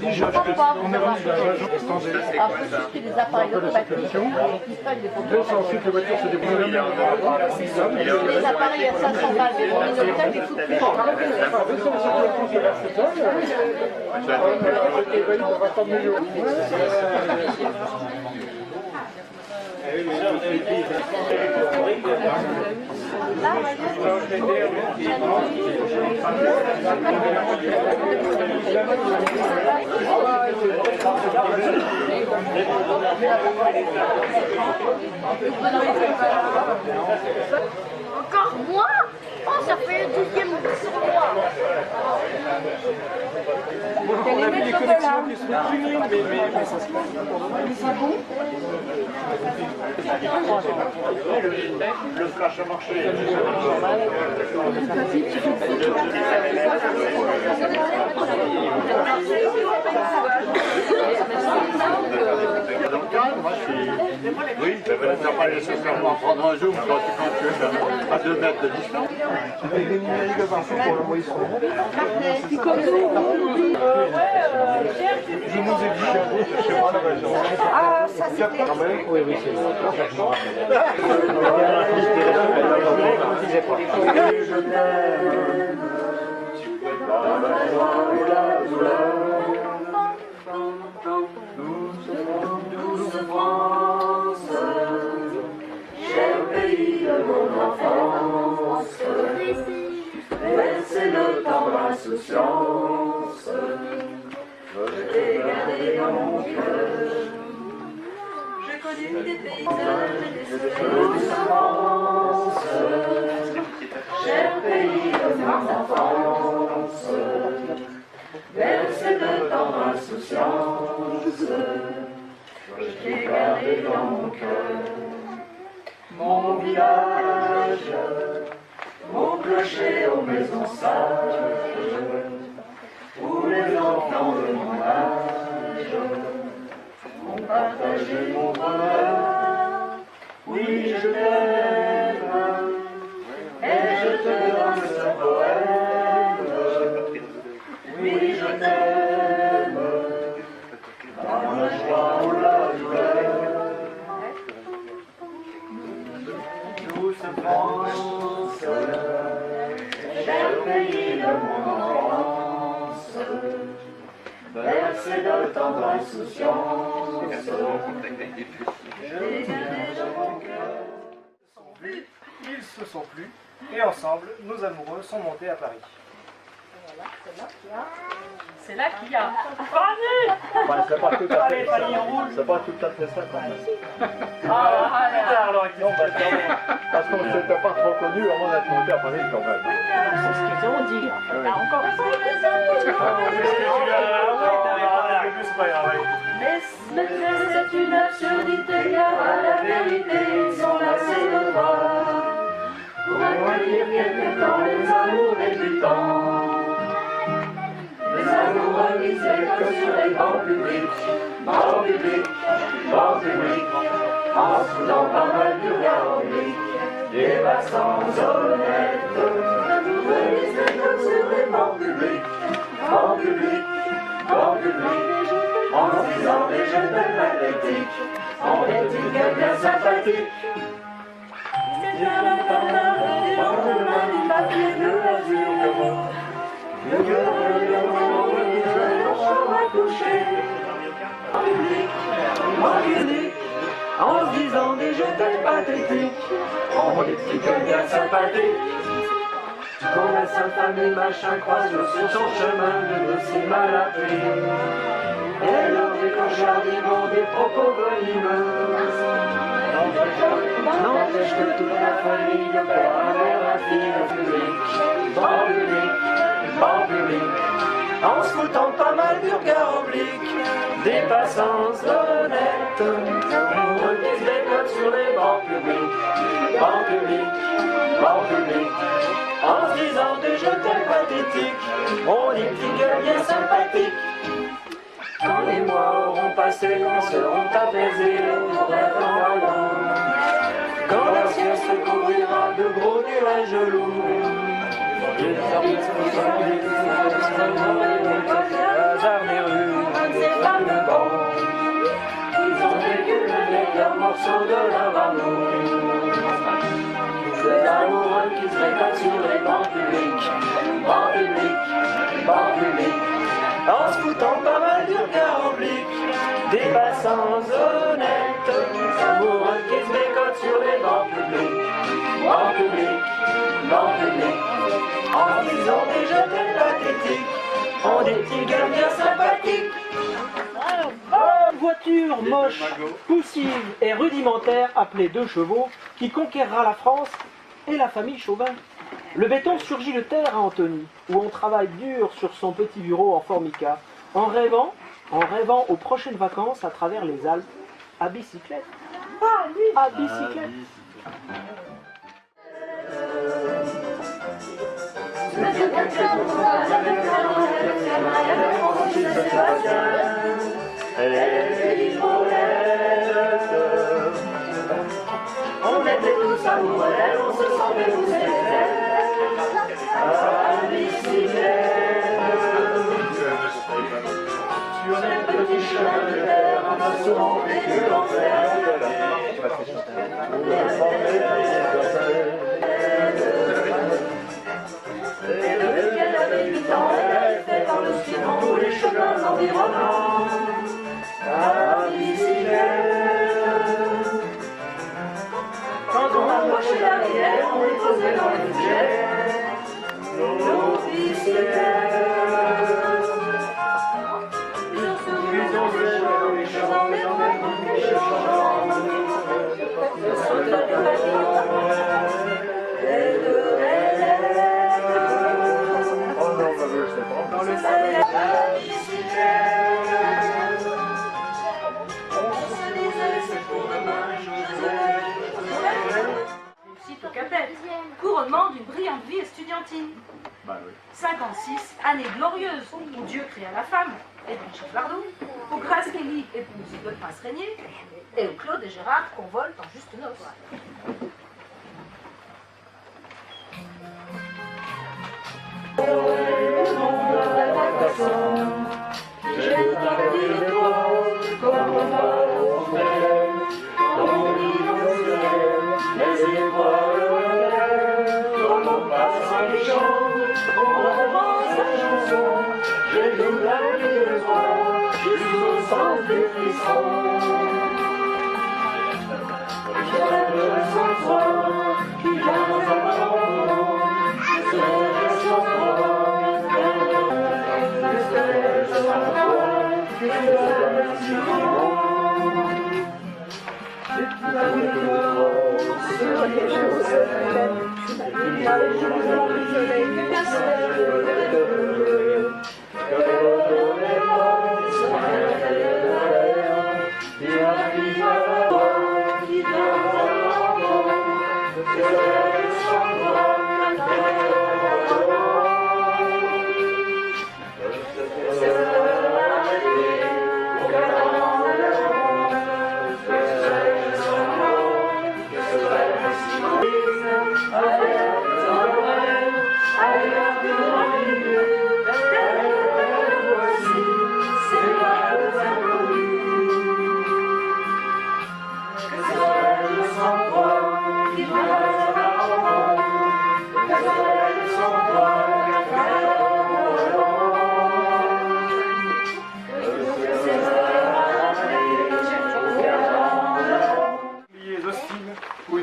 des appareils automatiques qui prennent des photos. Ensuite, la voiture se débrouille. Les appareils à 500 balles, mais pour les hôtels, ils coûtent plus cher. Encore moi? Oh, ça fait le 12e sur moi. On a vu des connexions qui sont plus nulles, mais ça se passe. Le flash a marché. Oui, mais tu n'as pas nécessairement prendre un zoom quand tu es à 2 mètres de distance. Tu fais des numériques de partout pour l'envoyer sur le monde. Je nous ai dit chez moi là-bas. Ah, ça c'était... Oui, oui, c'est Douce France, cher pays de mon enfance, laissez le temps d'insouciance, je t'ai gardé dans mon cœur. J'ai connu des paysages et des soleils. Douce France, cher pays de mon enfance, laissez le temps d'insouciance, je t'ai gardé dans mon cœur. Mon village, mon clocher aux maisons sages, où les enfants de mon âge ont partagé mon bonheur. Oui, je t'aime, et je te donne ce poème. Oui, je t'aime, dans la joie ou la douleur. Douce France, cher pays de mon enfance, bercé de tendre insouciance, je l'ai gardé dans mon cœur. Ils se sont plu et ensemble, nos amoureux sont montés à Paris. C'est là qu'il y a. Fanny! C'est pas tout à fait ça. C'est pas tout à fait ça quand même. Parce qu'on ne s'était pas trop connus avant d'être monté à Paris quand même. C'est ce qu'ils ont dit. Là encore. Mais c'est une absurdité car à la vérité ils sont lassés de toi. Pour accueillir quelque temps les amours débutants, les amoureux misaient comme sur les bancs publics, bancs publics, bancs publics, en soudant pas mal du regard oblique, des passants honnêtes. Les amoureux misaient comme sur les bancs publics, bancs publics, bancs publics, en se disant des jeux de pathétiques, en étiquette bien sympathique. C'est à la lendemain du papier de l'azur que moi, le cœur de la chambre à coucher, en public, en se disant des jeux de pathétiques, en étiquette bien sympathique. Quand la sainte famille machin croise sur son chemin de dossier mal appris, et leur décrochard du vent des propos venimeux, n'empêche que toute la famille de faire un verre à fille au public, banc public, en se foutant pas mal du regard oblique, des passants honnêtes, on redise des codes sur les bancs publics, banc public, en se disant des jeux tels pathétiques, on dit petit gueule bien sympathique. Quand les mois auront passé, quand seront apaisés nos rêves voyants, quand la ciel se couvrira de gros nuages lourds, les armes des rues, morceau de leur amour. Deux amoureux qui se récoltent sur les bancs publics, bancs publics, bancs publics, en se foutant pas mal du regard oblique des passants honnêtes. Deux amoureux qui se récoltent sur les bancs publics, bancs publics, bancs publics, en disant des jetés pathétiques, ont des petits gars bien sympathiques. Voiture moche, poussive et rudimentaire appelée 2 chevaux qui conquérera la France et la famille Chauvin. Le béton surgit de terre à Antony, où on travaille dur sur son petit bureau en formica, en rêvant aux prochaines vacances à travers les Alpes, à bicyclette. À bicyclette. On était tous amoureux d'elle, on se sentait tous d'elle. À bicyclette, sur les petits chemins de terre, on a souvent vécu l'enfer. Et depuis qu'elle avait 8 ans, elle avait fait par le ski dans tous les chemins environnants. À bicyclette, quand on approchait la rivière, on les posait dans les fougères. Nos bicyclettes, ils ont souri dans les champs, les champs, les champs, les champs. Le soldat du pavillon et de l'élève. Dans le soleil, la bicyclette. On se disait, c'est pour demain, Réussite au Capet, couronnement d'une brillante vie estudiantine. 56 années glorieuses où Dieu créa la femme, et donc Bardot, où Grace Kelly épouse le prince Régnier, et où Claude et Gérard convolent en juste noces. J'ai parti de toi comme un ballon on dit au ciel, les étoiles, comme on passe un champ, on reprend sa chanson. J'ai vu la nuit de soir, jusqu'au sens des frissons. Je sens toi, qui viens dans un moment, je sens toi.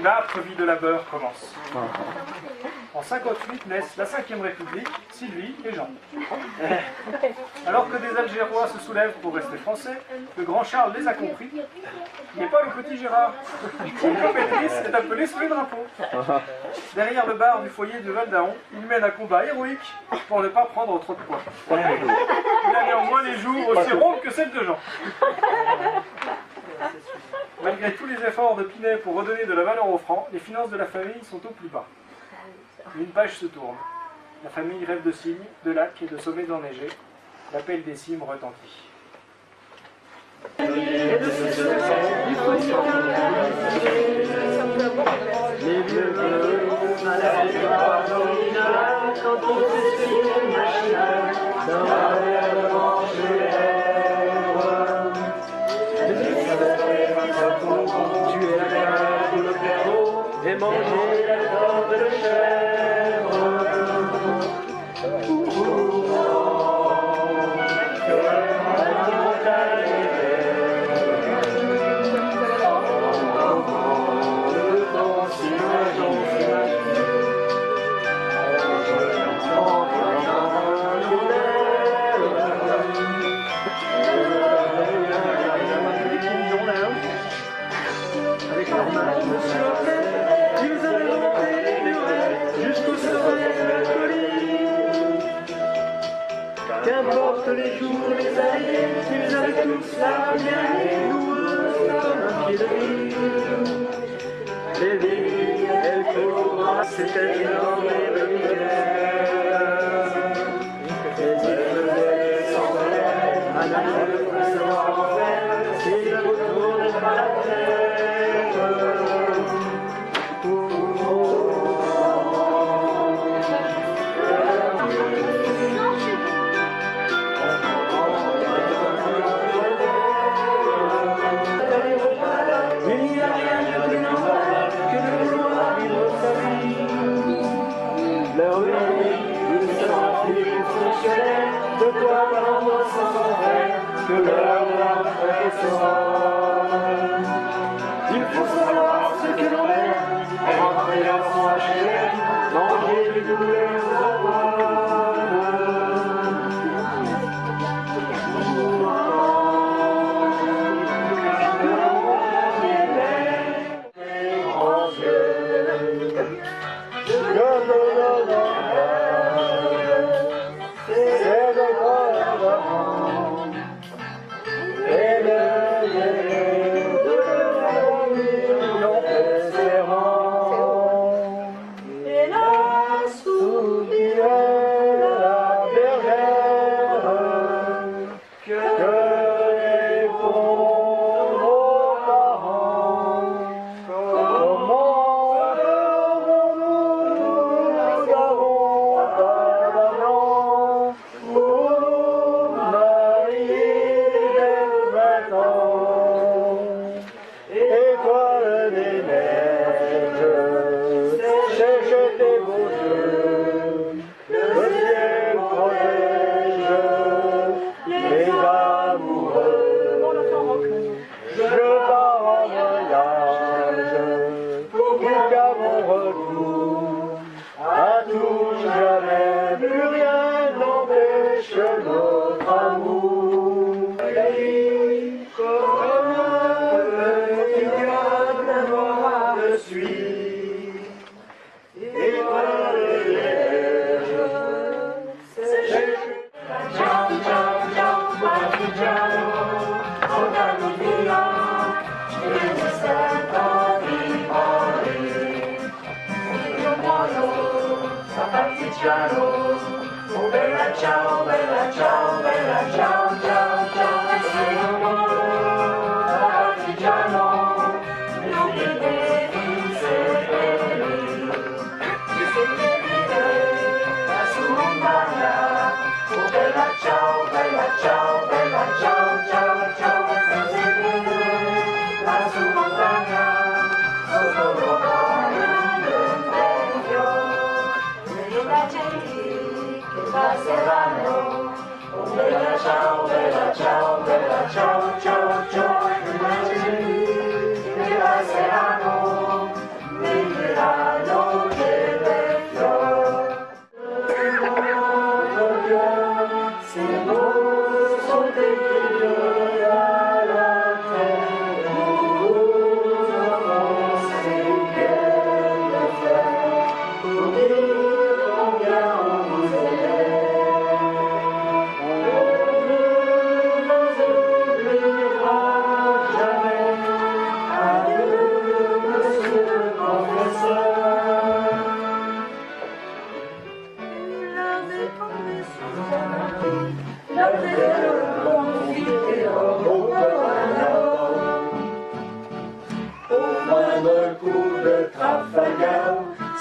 L'âpre vie de labeur commence. En 58 naissent la 5e République, Sylvie et Jean. Alors que des Algérois se soulèvent pour rester français, le grand Charles les a compris. Il n'est pas le petit Gérard. Une compétrice est appelée sous les drapeaux. Derrière le bar du foyer de Val-d'Aon, il mène un combat héroïque pour ne pas prendre trop de poids. Il a néanmoins les joues aussi rondes que celles de Jean. Malgré tous les efforts de Pinet pour redonner de la valeur au franc, les finances de la famille sont au plus bas. Une page se tourne. La famille rêve de cygnes, de lacs et de sommets enneigés. L'appel des cimes retentit. Les vieux quand on s'exprime machinal, dans la mer de manger. manger la corde de chèvre. Qu'importe les jours, les années, ils avaient tous la bien douloureuse comme un pied de vigne. Les vignes, elles courent, c'était énorme et vulgaire. Et ils faisaient sans faire, à la fois sans faire, s'ils ne retournaient pas la terre. De quoi rendre sans rêve que l'heure de la retraite sera. Il faut savoir ce que l'on est, rentrer dans son HLM, manger les douleurs aux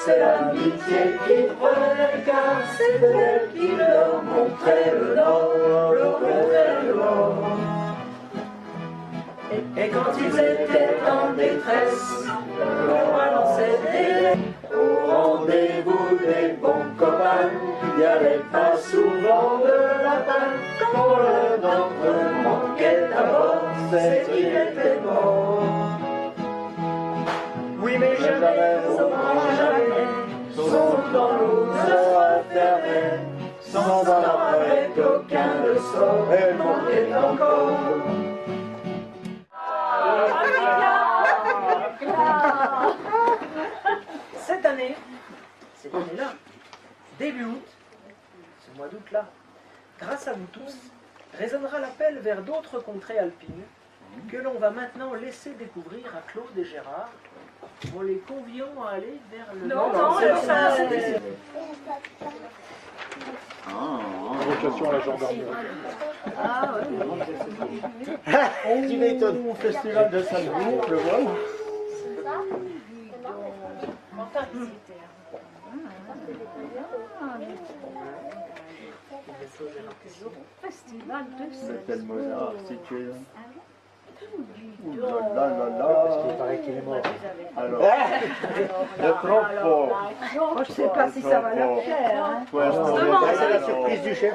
C'est l'amitié qui prenait le quart, c'est elle qui leur montrait le nord, leur montrait le nord. Et quand ils étaient en détresse, leur balançait des il n'y avait pas souvent de lapin. Quand l'un d'entre eux manquait à bord, c'est qu'il était mort. Oui, mais jamais, oh, jamais, son dans l'eau sera fermé, sans arrêt qu'aucun ne sort, elle manquait encore. Cette année-là, début août, ce mois d'août-là, grâce à vous tous, résonnera l'appel vers d'autres contrées alpines que l'on va maintenant laisser découvrir à Claude et Gérard en les conviant à aller vers le Non, nord. non, c'est ça. Vocation à la gendarmerie. Tu m'étonnes. Au festival de Salzbourg, je le vois. C'était le Mozart, si tu es là. Ouh là là là là. Parce qu'il paraît qu'il est mort. Alors, le trop fort. Moi, je sais pas si ça va leur plaire. Hein. C'est la surprise du chef.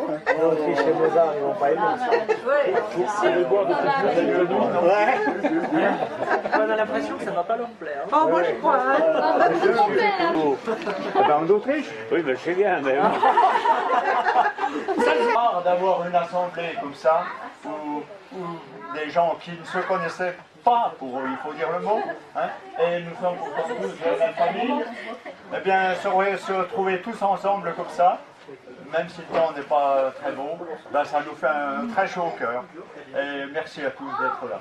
Chez Mozart, ils vont pas aimer ça. On a l'impression que ça va pas leur plaire. Oh, moi, je crois. Hein. En Autriche? Oui, ben c'est bien, mais. C'est rare d'avoir une assemblée comme ça, où des gens qui ne se connaissaient pas, il faut dire le mot, hein, et nous sommes pourtant tous de la même famille, eh bien, se retrouver tous ensemble comme ça, même si le temps n'est pas très beau, ben, ça nous fait un très chaud au cœur. Et merci à tous d'être là.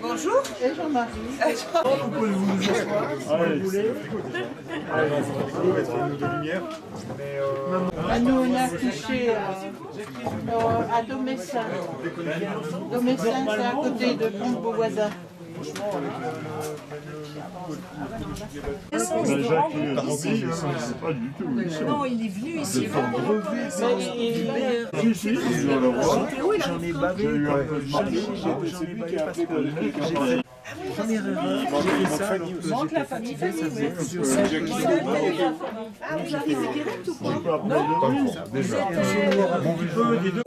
Bonjour. Et Jean-Marie. Vous pouvez vous asseoir si vous voulez. Allez, on va mettre un peu de lumière. Nous, on a accouché à Domessin. Domessin, c'est à côté de Pont-Beauvoisin. Jacques, il est rempli, pas du tout. Non, il est venu ici. Si, je dois le voir. J'en ai bavé. J'ai eu un peu de marché, c'est lui qui a appelé pour le mec. J'en ai rêvé. J'ai fait ça, Manque la famille. ça faisait plusieurs semaines. Ah, vous arrivez direct ou quoi? Je peux appeler déjà. Mon peu des deux.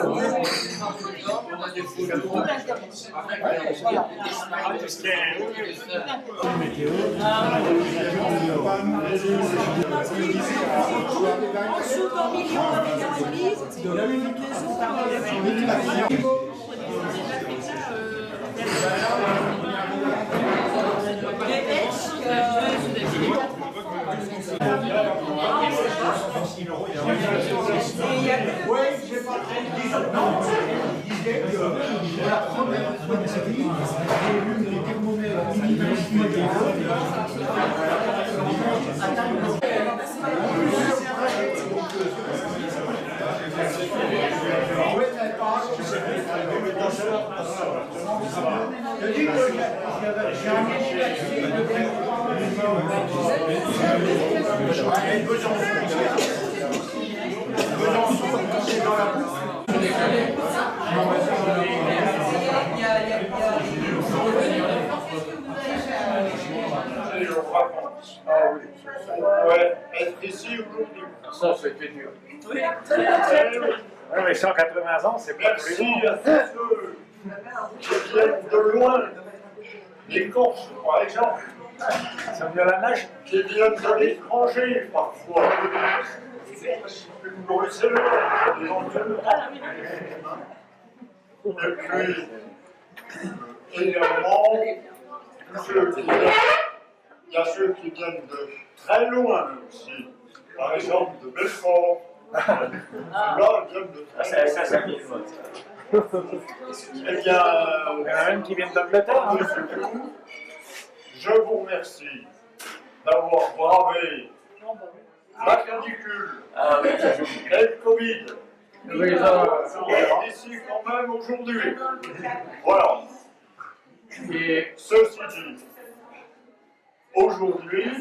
Ouais, être ici aujourd'hui. Ça, c'était dur. Oui, Oui, mais 180 ans, c'est pas tous les merci jours. à tous ceux qui viennent de loin, les Corses par exemple, Ça me dit la nage. qui viennent de l'étranger parfois, une Bruxelloise, éventuellement. Et puis, également, il y a ceux qui viennent de très loin aussi, par exemple de Belfort. Là, ils viennent de très loin. Ça Eh bien, Il y en a même qui viennent d'Angleterre. Hein. je vous remercie d'avoir bravé la canicule et le Covid. Vous êtes ici quand même aujourd'hui. Voilà. Et ceci dit, aujourd'hui,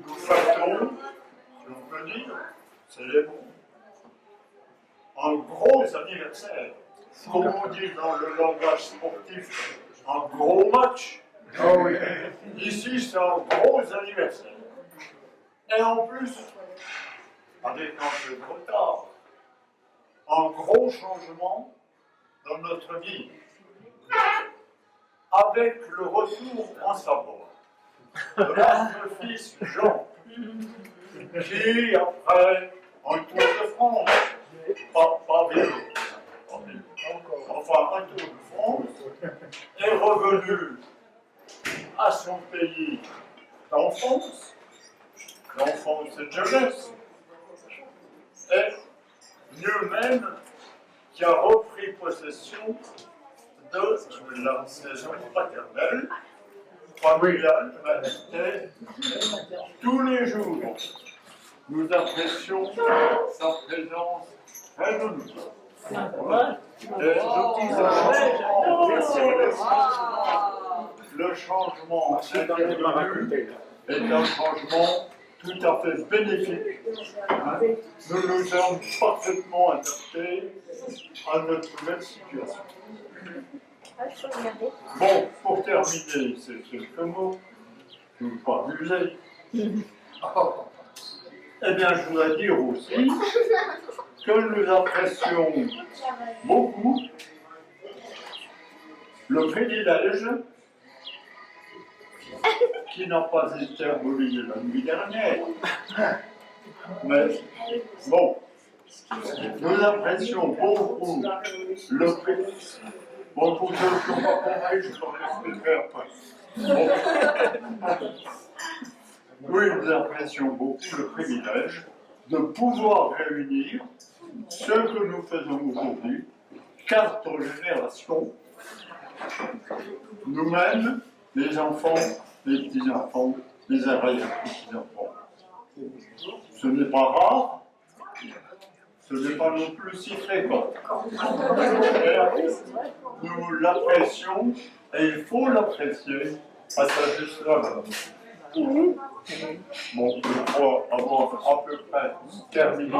nous fêtons, si on peut dire, célébrons un gros anniversaire. Comme on dit dans le langage sportif, un gros match. Oh oui. Ici, c'est un gros anniversaire. Et en plus, avec un peu de retard, un gros changement dans notre vie. Avec le retour en Savoie de notre fils Jean, qui, après un tour de France, pas vélo, enfin un tour de France, est revenu à son pays d'enfance et de jeunesse, et mieux même, qui a repris possession de la maison paternelle, familiale, et tous les jours, nous apprécions sa présence près de nous. Le changement intervenu est un changement tout à fait bénéfique. Nous nous sommes parfaitement adaptés à notre nouvelle situation. Bon, pour terminer ces quelques mots, je ne veux pas abuser. Eh bien, je voudrais dire aussi que nous apprécions beaucoup le privilège qui n'a pas été aboli la nuit dernière. Mais bon, nous apprécions beaucoup le privilège. Bon, pour ceux qui n'ont pas compris, je leur expliquerai après. Bon. Oui, nous apprécions beaucoup le privilège de pouvoir réunir ce que nous faisons aujourd'hui 4 générations, nous-mêmes, les enfants, les petits-enfants, les arrière-petits-enfants. Ce n'est pas rare, ce n'est pas non plus si fréquent. Nous l'apprécions et il faut l'apprécier à sa juste valeur. Bon, je crois avoir à peu près terminé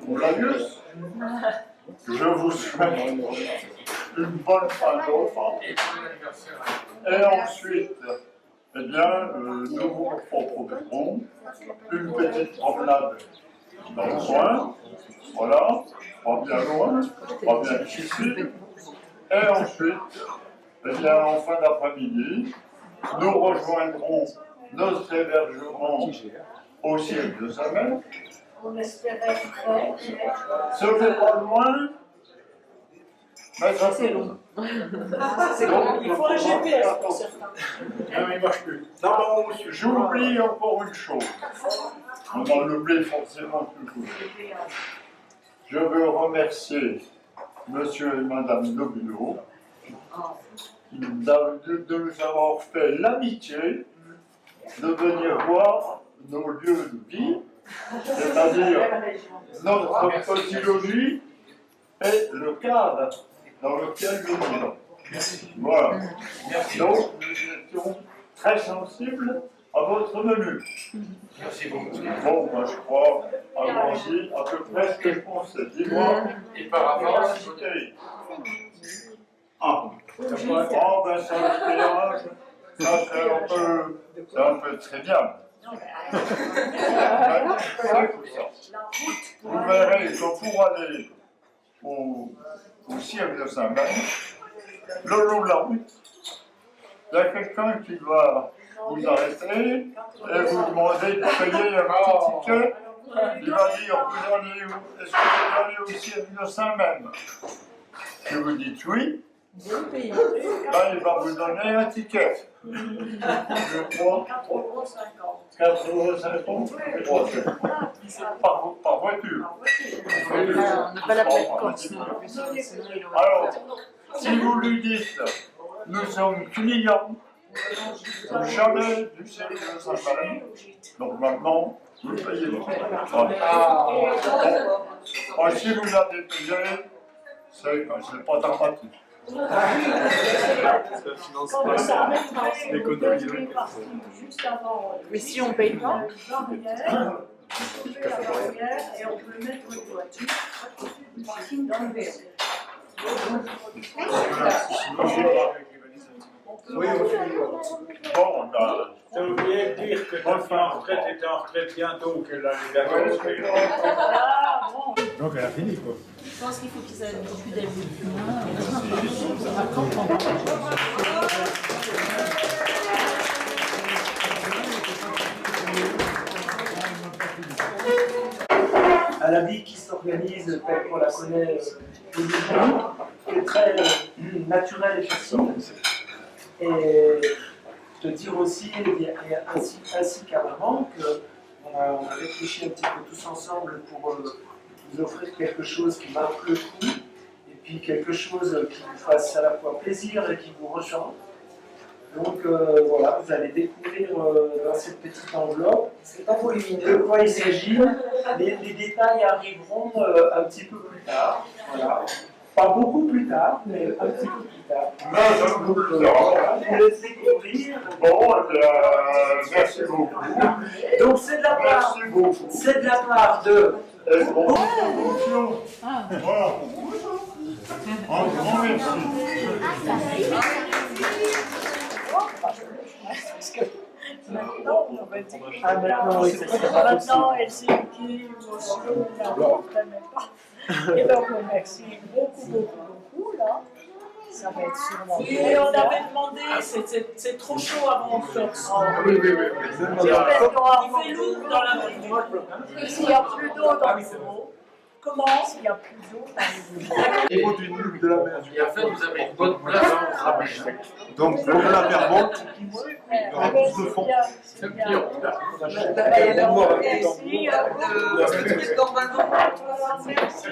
mon laïus. Je vous souhaite une bonne fin d'offre. Et ensuite, eh bien, nous vous proposerons une petite promenade dans le coin. Voilà, pas bien loin, pas bien difficile. Et ensuite, eh bien, en fin d'après-midi, nous rejoindrons notre hébergement au ciel de sa mère. On espérait faire. Ce n'est pas loin, mais ça c'est long. C'est long. Il faut un GPS pour certains. Non, mais il marche plus. Non, j'oublie encore une chose. On en oublie forcément toujours. Je veux remercier Monsieur et Madame Nobilo de nous avoir fait l'amitié de venir voir nos lieux de vie, c'est-à-dire notre petit logis et le cadre dans lequel nous vivons. Voilà. Donc, nous étions très sensibles à votre menu. Merci beaucoup. Bon, moi je crois avoir dit à peu près ce que je pensais. Dis-moi. Et par rapport à ce Ah, ben ça, le péage, ça c'est un peu très bien. Vous verrez que pour aller au cirque de Saint-Maine, le long de la route, il y a quelqu'un qui va vous arrêter et vous demander de payer un petit ticket. Il va dire, vous allez où? Est-ce que vous allez au cirque de Saint-Maine? Si vous dites oui, là, il va vous donner un ticket. Je crois 4,50 € par voiture. On n'a pas la fréquence. Alors, si vous lui dites, nous sommes clients, jamais du cirque de Saint-Maine, donc maintenant, vous payez. Voilà. Si vous avez payé, c'est pas dramatique. Mais si on paye pas, Et on peut mettre une voiture dans le verre. Oui, bon, t'as oublié de dire que ta fille en retraite était en retraite bientôt, qu'elle allait d'accord. Donc elle a fini quoi. je pense qu'il faut qu'ils aient beaucoup d'amis. À la vie qui s'organise telle qu'on la connaît aujourd'hui, qui est très naturelle et facile. Et te dire aussi, ainsi qu'avant, qu'on a réfléchi un petit peu tous ensemble pour vous offrir quelque chose qui marque le coup, et puis quelque chose qui vous fasse à la fois plaisir et qui vous ressent. Donc voilà, vous allez découvrir dans cette petite enveloppe de quoi il s'agit. Les détails arriveront un petit peu plus tard. Voilà. Pas beaucoup plus tard, mais un petit peu plus tard. Voilà, je vous laisse découvrir. Bon, merci beaucoup. Donc c'est de la part, c'est de la part de. Voilà. Un grand merci. Ah, maintenant, oui, ça serait pas Maintenant, elle sait qui, monsieur, la même pas. Et donc, merci beaucoup, là. Ça va être sûrement. Et on avait demandé, c'est trop chaud avant de faire ça. Oui. Il fait lourd dans la rue. S'il n'y a plus d'eau dans les eaux, comment s'il n'y a plus d'eau dans les eaux? Niveau du nuque de la mer. Et en fait, vous avez une bonne place pour rabâcher. Donc, comme la mer monte, il y aura plus de fond. C'est pire. Merci.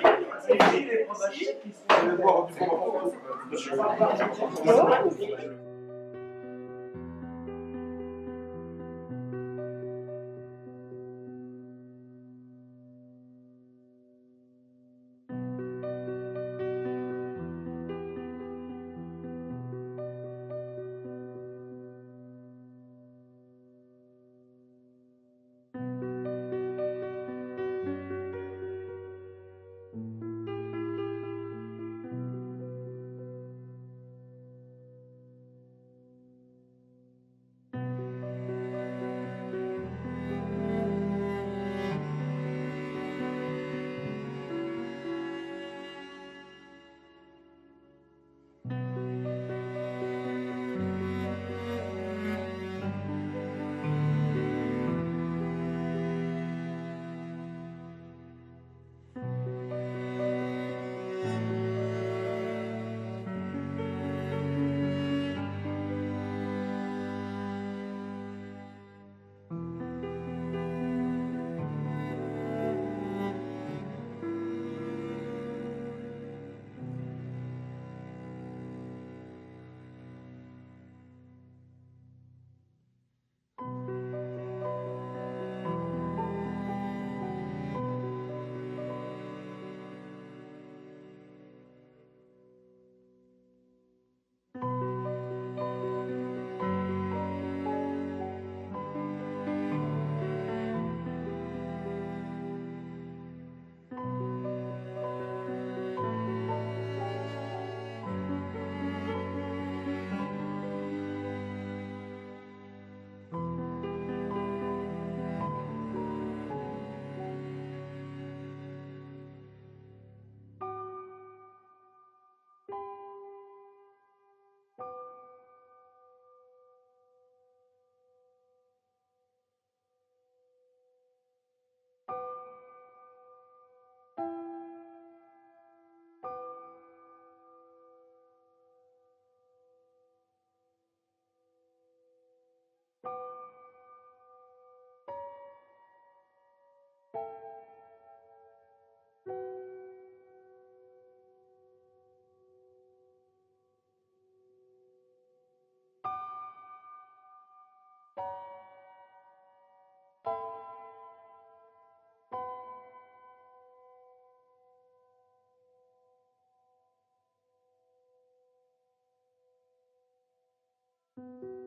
Thank you.